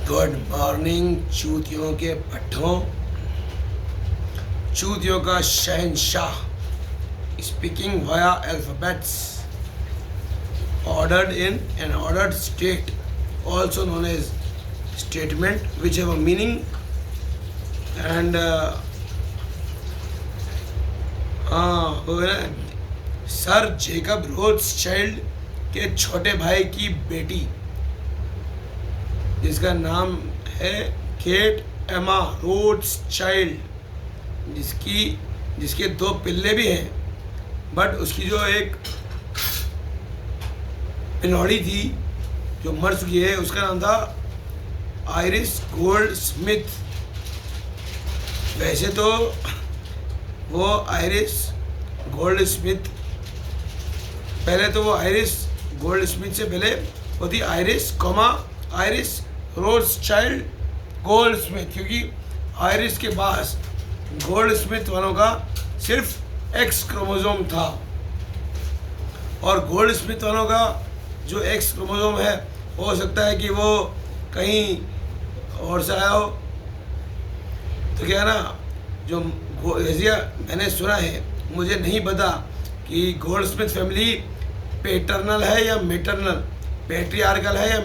Good morning चूतियों के पट्टों, चूतियों का शहंशाह, speaking via alphabets, ordered in an ordered state, also known as statement, which have a meaning and sir Jacob Rothschild के छोटे भाई की बेटी जिसका नाम है केट एमा रोथस्चाइल्ड, जिसके दो पिल्ले भी हैं, बट उसकी जो एक पिलौड़ी थी जो मर चुकी है, उसका नाम था आयरिस गोल्डस्मिथ। वैसे तो वो आयरिस गोल्डस्मिथ पहले तो वो आयरिस गोल्डस्मिथ से पहले वो थी आयरिस रोथस्चाइल्ड गोल्डस्मिथ, क्योंकि आयरिस के पास गोल्डस्मिथ वालों का सिर्फ एक्स क्रोमोसोम था और गोल्डस्मिथ वालों का जो एक्स क्रोमोसोम है हो सकता है कि वो कहीं और से आया हो। तो क्या है ना, जो मैंने सुना है, मुझे नहीं पता कि गोल्डस्मिथ फैमिली पैटर्नल है या मैटरनल, पैट्रियार्कल है या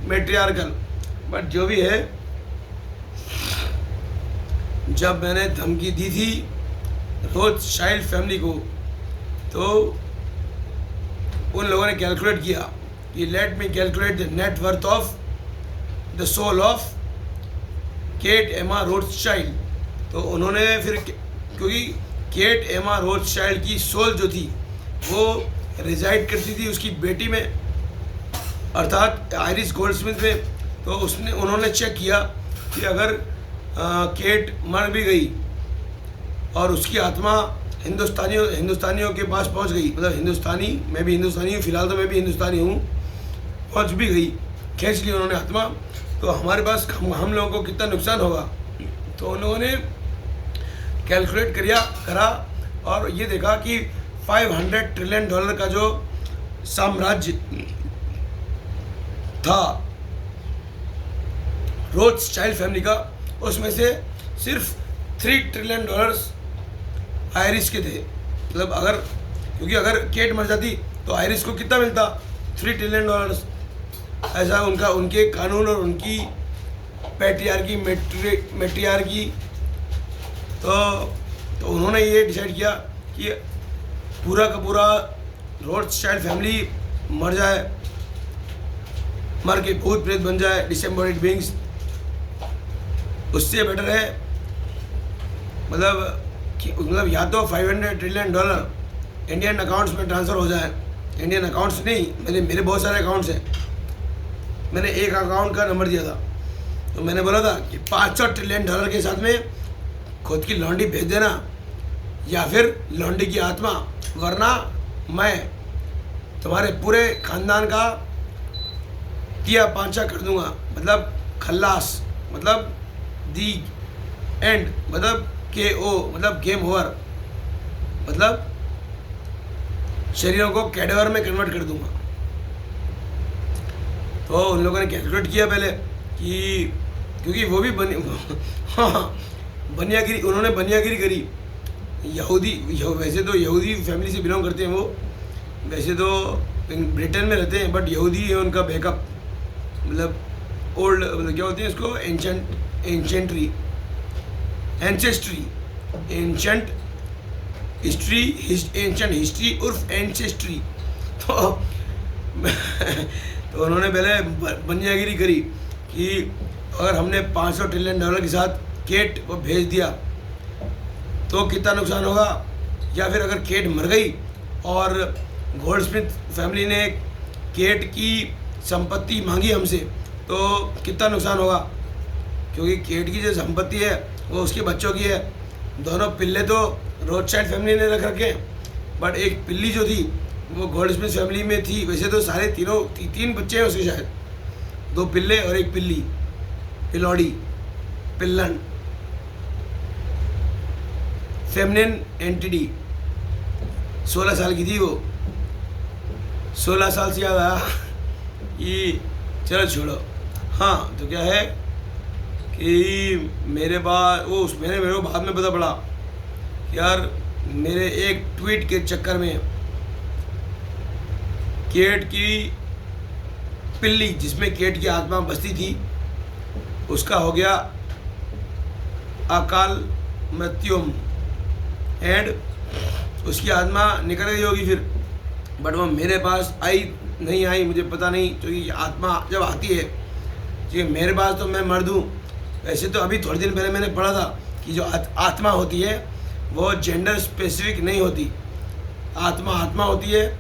मैट्रियार्कल, बट जो भी है, जब मैंने धमकी दी थी रोथस्चाइल्ड फैमिली को, तो उन लोगों ने कैलकुलेट किया कि let me calculate the net worth of the soul of Kate Emma Rothschild. तो उन्होंने फिर, क्योंकि केट एमा रोथस्चाइल्ड की सोल जो थी वो रिजाइड करती थी उसकी बेटी में, अर्थात आयरिस गोल्डस्मिथ में, तो उन्होंने चेक किया कि अगर केट मर भी गई और उसकी आत्मा हिंदुस्तानियों के पास पहुंच गई, मतलब हिंदुस्तानी, मैं भी हिंदुस्तानी हूँ, फिलहाल तो मैं भी हिंदुस्तानी हूँ, पहुंच भी गई, खींच ली उन्होंने आत्मा, तो हमारे पास हम लोगों को कितना नुकसान होगा। तो उन लोगों ने कैलकुलेट करा और ये देखा कि $500 ट्रिलियन का जो साम्राज्य था रोथस्चाइल्ड फैमिली का, उसमें से सिर्फ $3 ट्रिलियन आयरिस के थे। मतलब क्योंकि अगर केट मर जाती तो आयरिस को कितना मिलता, $3 ट्रिलियन। ऐसा उनके कानून और उनकी पैट्रियार्की मैट्रियार्की, तो उन्होंने ये डिसाइड किया कि पूरा का पूरा रोथस्चाइल्ड फैमिली मर जाए, मर के भूत प्रेत बन जाए, डिसएम्बॉडीड बीइंग्स, उससे बेटर है मतलब या तो $500 ट्रिलियन इंडियन अकाउंट्स में ट्रांसफ़र हो जाए। इंडियन अकाउंट्स नहीं, मेरे बहुत सारे अकाउंट्स हैं, मैंने एक अकाउंट का नंबर दिया था, तो मैंने बोला था कि $500 ट्रिलियन के साथ में खुद की लौंडी भेज देना या फिर लौंडी की आत्मा, वरना मैं तुम्हारे पूरे ख़ानदान का तिया पांचा कर दूंगा, मतलब खल्लास, मतलब दी एंड, मतलब KO, मतलब गेम ओवर, मतलब शरीरों को कैडेवर में कन्वर्ट कर दूंगा। तो उन लोगों ने कैलकुलेट किया पहले कि, क्योंकि वो भी उन्होंने बनियागिरी करी। वैसे तो यहूदी फैमिली से बिलोंग करते हैं वो, वैसे तो ब्रिटेन में रहते हैं, बट यहूदी है उनका बैकअप, मतलब ओल्ड, मतलब क्या होती है इसको, एंशेंट हिस्ट्री उर्फ एंसेस्ट्री। तो उन्होंने पहले बनियागिरी करी कि अगर हमने $500 ट्रिलियन के साथ केट को भेज दिया तो कितना नुकसान होगा, या फिर अगर केट मर गई और गोल्डस्मिथ फैमिली ने केट की संपत्ति मांगी हमसे तो कितना नुकसान होगा, क्योंकि केट की जो संपत्ति है वो उसके बच्चों की है। दोनों पिल्ले तो रोथस्चाइल्ड फैमिली ने रख रखे, बट एक पिल्ली जो थी वो गोल्डस्मिथ फैमिली में थी। वैसे तो सारे तीन बच्चे हैं उसके, शायद 2 पिल्ले और एक पिल्ली, पिलौड़ी, पिल्लन, फेमिनिन एंटिटी। 16 साल की थी वो, 16 साल से याद आया कि चलो छोड़ो। हाँ, तो क्या है कि मेरे मेरे को बाद में पता पड़ा कि यार मेरे एक ट्वीट के चक्कर में केट की पिल्ली, जिसमें केट की आत्मा बसती थी, उसका हो गया अकाल मृत्युम एंड उसकी आत्मा निकल गई होगी फिर, बट वो मेरे पास आई नहीं आई मुझे पता नहीं, क्योंकि आत्मा जब आती है, क्योंकि मेरे पास तो मैं मर दूँ। वैसे तो अभी थोड़े दिन पहले मैंने पढ़ा था कि जो आत्मा होती है वो जेंडर स्पेसिफिक नहीं होती, आत्मा आत्मा होती है,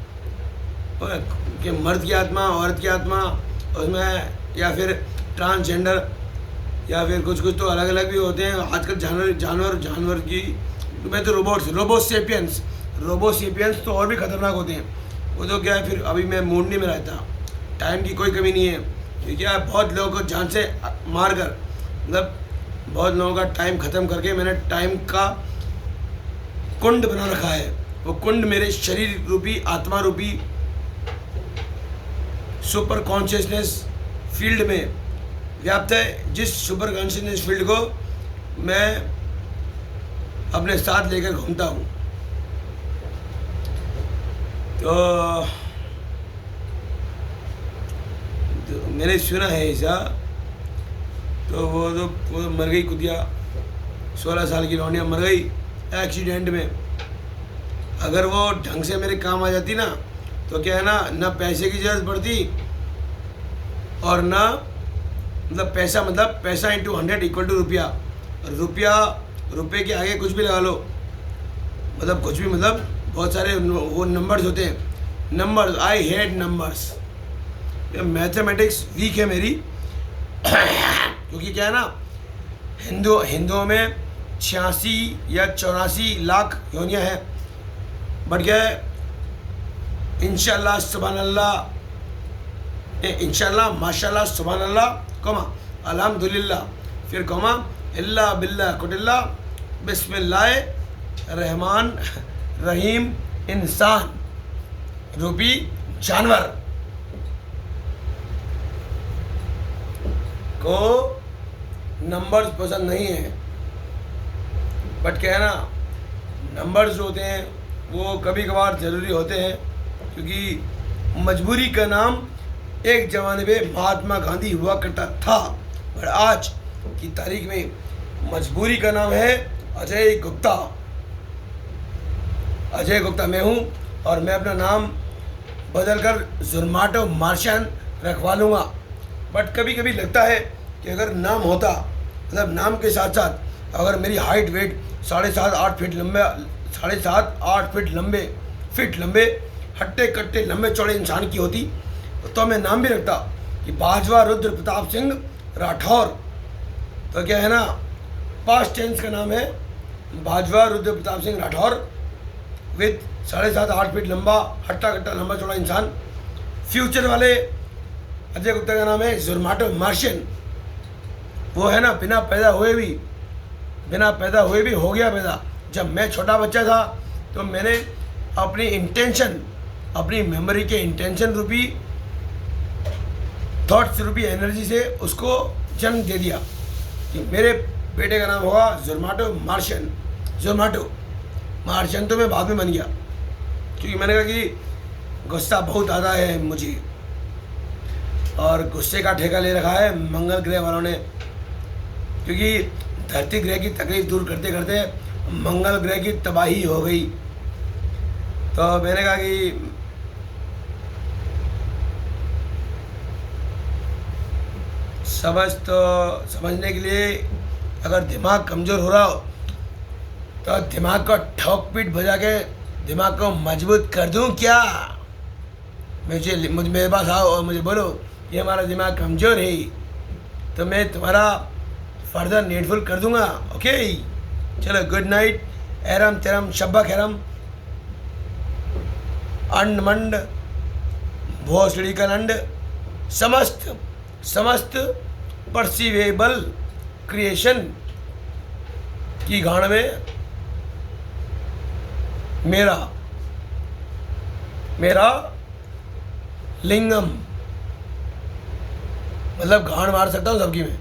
कि मर्द की आत्मा, औरत की आत्मा, उसमें या फिर ट्रांसजेंडर या फिर कुछ कुछ तो अलग अलग भी होते हैं आजकल। जानवर की मैं तो रोबोसेपियंस तो और भी खतरनाक होते हैं। वो तो क्या है, फिर अभी मैं मूड नहीं में रहता, टाइम की कोई कमी नहीं है, क्योंकि क्या बहुत लोगों को जान से मार कर, मतलब बहुत लोगों का टाइम ख़त्म करके मैंने टाइम का कुंड बना रखा है। वो कुंड मेरे शरीर रूपी, आत्मा रूपी सुपर कॉन्शियसनेस फील्ड में व्याप्त है, जिस सुपर कॉन्शियसनेस फील्ड को मैं अपने साथ लेकर घूमता हूँ। तो मैंने सुना है ऐसा, तो वो मर गई कुतिया, 16 साल की लौंडिया मर गई एक्सीडेंट में। अगर वो ढंग से मेरे काम आ जाती ना, तो क्या है ना पैसे की ज़रूरत पड़ती, और ना मतलब पैसा इंटू 100 इक्वल टू रुपया, रुपये के आगे कुछ भी लगा लो, मतलब कुछ भी, मतलब बहुत सारे वो नंबर्स होते हैं, numbers, I hate numbers, mathematics weak है मेरी क्योंकि क्या है ना, हिंदुओं में 86 या 84 लाख योनियाँ हैं, बट क्या है, इंशाल्लाह सुभान अल्लाह, इंशाल्लाह माशाल्लाह सुभान अल्लाह कमा अल्हम्दुलिल्लाह, फिर कमा इल्ला बिल्ला कुटिल्ला बिस्मिल्लाह रहमान रहीम इंसान रूपी जानवर को नंबर्स पसंद नहीं है। बट क्या है ना, नंबर्स जो होते हैं वो कभी कभार ज़रूरी होते हैं, क्योंकि मजबूरी का नाम एक ज़माने में महात्मा गांधी हुआ करता था, पर आज की तारीख में मजबूरी का नाम है अजय गुप्ता। अजय गुप्ता मैं हूँ, और मैं अपना नाम बदलकर ज़ोमैटो मार्शियन रखवा लूँगा। बट कभी कभी लगता है कि अगर नाम होता, मतलब नाम के साथ साथ अगर मेरी हाइट वेट 7.5-8 फीट लंबे, 7.5-8 फीट लंबे हट्टे कट्टे लंबे चौड़े इंसान की होती, तो मैं नाम भी रखता कि बाजवा रुद्र प्रताप सिंह राठौर। तो क्या है ना, पास्ट टेंस का नाम है बाजवा रुद्र प्रताप सिंह राठौर, विद 7.5-8 फीट लंबा हट्टा कट्टा लंबा चौड़ा इंसान। फ्यूचर वाले अजय गुप्ता का नाम है ज़ोमैटो मार्शियन। वो है ना बिना पैदा हुए भी हो गया पैदा। जब मैं छोटा बच्चा था तो मैंने अपनी इंटेंशन, अपनी मेमोरी के इंटेंशन रूपी, थॉट्स रूपी एनर्जी से उसको जन्म दे दिया कि मेरे बेटे का नाम होगा ज़ोमैटो मार्शियन। ज़ोमैटो मार्शियन तो मैं बाद में बन गया, क्योंकि मैंने कहा कि गुस्सा बहुत आता है मुझे, और गुस्से का ठेका ले रखा है मंगल ग्रह वालों ने, क्योंकि धरती ग्रह की तकलीफ दूर करते करते मंगल ग्रह की तबाही हो गई। तो मैंने कहा कि समझने के लिए अगर दिमाग कमज़ोर हो रहा हो तो दिमाग को ठोक पीट बजा के दिमाग को मजबूत कर दूं क्या? मेरे पास आओ और मुझे बोलो ये हमारा दिमाग कमज़ोर है, तो मैं तुम्हारा फर्दर नीडफुल कर दूंगा। ओके, चलो गुड नाइट, एरम तेरम शब्बा खैरम, अंड मंड भोसड़ी का नंड, समस्त परसीवेबल क्रिएशन की गाड़ में मेरा लिंगम, मतलब गांड मार सकता हूँ सबकी में।